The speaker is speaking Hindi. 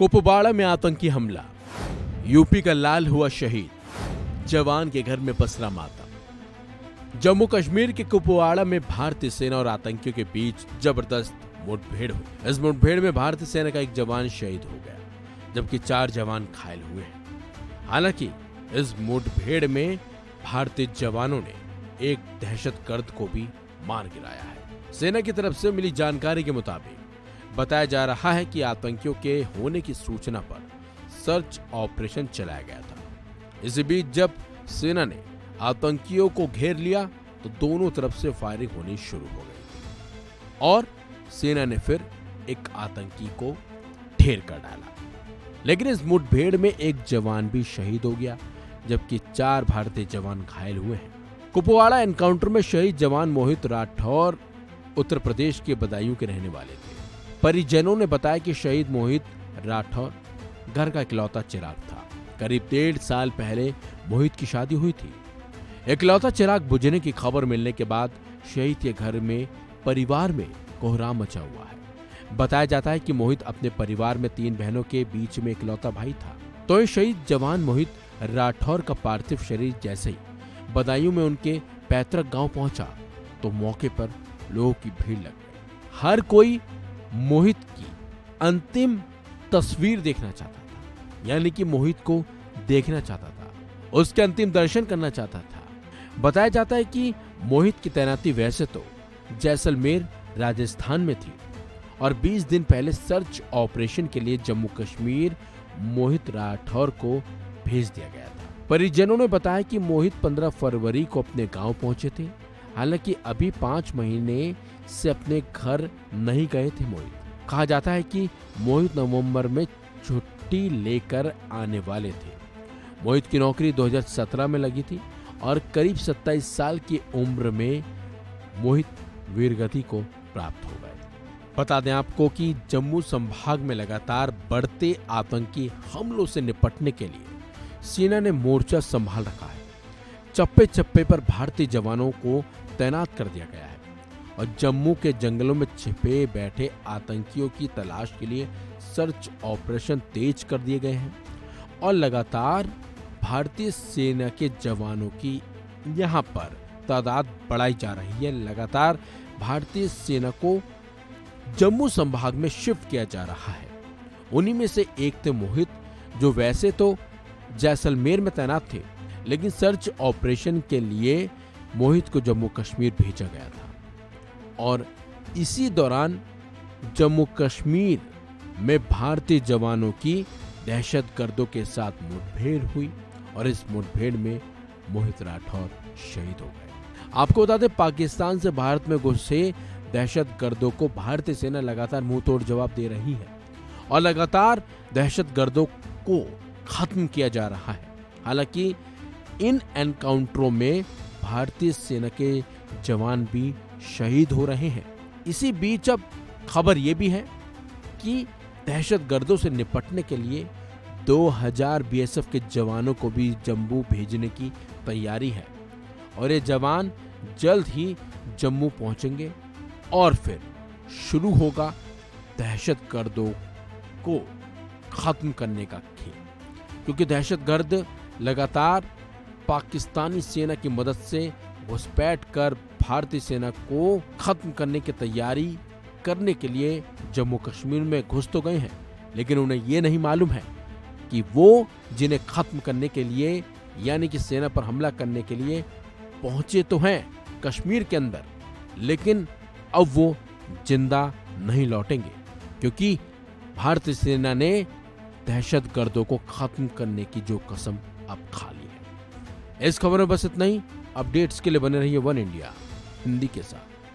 कुपवाड़ा में आतंकी हमला, यूपी का लाल हुआ शहीद, जवान के घर में पसरा मातम। जम्मू कश्मीर के कुपवाड़ा में भारतीय सेना और आतंकियों के बीच जबरदस्त मुठभेड़ हुई। इस मुठभेड़ में भारतीय सेना का एक जवान शहीद हो गया, जबकि 4 जवान घायल हुए हैं। हालांकि इस मुठभेड़ में भारतीय जवानों ने एक दहशतगर्द को भी मार गिराया है। सेना की तरफ से मिली जानकारी के मुताबिक बताया जा रहा है कि आतंकियों के होने की सूचना पर सर्च ऑपरेशन चलाया गया था। इसी बीच जब सेना ने आतंकियों को घेर लिया तो दोनों तरफ से फायरिंग होनी शुरू हो गई और सेना ने फिर एक आतंकी को ढेर कर डाला। लेकिन इस मुठभेड़ में एक जवान भी शहीद हो गया, जबकि 4 भारतीय जवान घायल हुए हैं। कुपवाड़ा एनकाउंटर में शहीद जवान मोहित राठौर उत्तर प्रदेश के बदायूं के रहने वाले थे। परिजनों ने बताया कि शहीद मोहित राठौर घर का इकलौता चिराग था। करीब 1.5 साल पहले मोहित की शादी हुई थी। इकलौता चिराग बुझने की खबर मिलने के बाद शहीद के घर में परिवार में कोहराम मचा हुआ है। बताया जाता है कि मोहित अपने परिवार में 3 बहनों के बीच में इकलौता भाई था। तो ये शहीद जवान मोहित राठौर का पार्थिव शरीर जैसे ही बदायूं में उनके पैतृक गांव पहुंचा तो मौके पर लोगों की भीड़ लग गई। हर कोई मोहित की अंतिम तस्वीर देखना चाहता था, यानी कि मोहित को देखना चाहता था, उसके अंतिम दर्शन करना चाहता था। बताया जाता है कि मोहित की तैनाती वैसे तो जैसलमेर राजस्थान में थी और 20 दिन पहले सर्च ऑपरेशन के लिए जम्मू कश्मीर मोहित राठौर को भेज दिया गया था। परिजनों ने बताया कि मोहित 15 फरवरी को अपने गांव पहुंचे थे। हालांकि अभी 5 महीने से अपने घर नहीं गए थे मोहित। कहा जाता है कि मोहित नवंबर में छुट्टी लेकर आने वाले थे। मोहित की नौकरी 2017 में लगी थी और करीब 27 साल की उम्र में मोहित वीरगति को प्राप्त हो गए। बता दें आपको कि जम्मू संभाग में लगातार बढ़ते आतंकी हमलों से निपटने के लिए सेना ने मोर्चा संभाल रखा है। चप्पे चप्पे पर भारतीय जवानों को तैनात कर दिया गया है और जम्मू के जंगलों में छिपे बैठे आतंकियों की तलाश के लिए सर्च ऑपरेशन तेज कर दिए गए हैं और लगातार भारतीय सेना के जवानों की यहां पर तादाद बढ़ाई जा रही है। लगातार भारतीय सेना को जम्मू संभाग में शिफ्ट किया जा रहा है। उन्हीं में से एक थे मोहित, जो वैसे तो जैसलमेर में तैनात थे, लेकिन सर्च ऑपरेशन के लिए मोहित को जम्मू कश्मीर भेजा गया था और इसी दौरान जम्मू कश्मीर में भारतीय जवानों की दहशतगर्दों के साथ मुठभेड़ हुई और इस मुठभेड़ में मोहित राठौर शहीद हो गए। आपको बता दें, पाकिस्तान से भारत में घुसे दहशतगर्दों को भारतीय सेना लगातार मुंहतोड़ जवाब दे रही है और लगातार दहशतगर्दों को खत्म किया जा रहा है। हालांकि इन एनकाउंटरों में भारतीय सेना के जवान भी शहीद हो रहे हैं। इसी बीच अब खबर यह भी है कि दहशतगर्दों से निपटने के लिए 2000 बीएसएफ के जवानों को भी जम्मू भेजने की तैयारी है और ये जवान जल्द ही जम्मू पहुंचेंगे और फिर शुरू होगा दहशतगर्दों को खत्म करने का खेल, क्योंकि दहशतगर्द लगातार पाकिस्तानी सेना की मदद से घुसपैठ कर भारतीय सेना को खत्म करने की तैयारी करने के लिए जम्मू कश्मीर में घुस तो गए हैं, लेकिन उन्हें ये नहीं मालूम है कि वो जिन्हें खत्म करने के लिए यानी कि सेना पर हमला करने के लिए पहुंचे तो हैं कश्मीर के अंदर, लेकिन अब वो जिंदा नहीं लौटेंगे, क्योंकि भारतीय सेना ने दहशतगर्दों को खत्म करने की जो कसम अब खा ली है। इस खबर में बस इतना ही। अपडेट्स के लिए बने रहिए वन इंडिया हिंदी के साथ।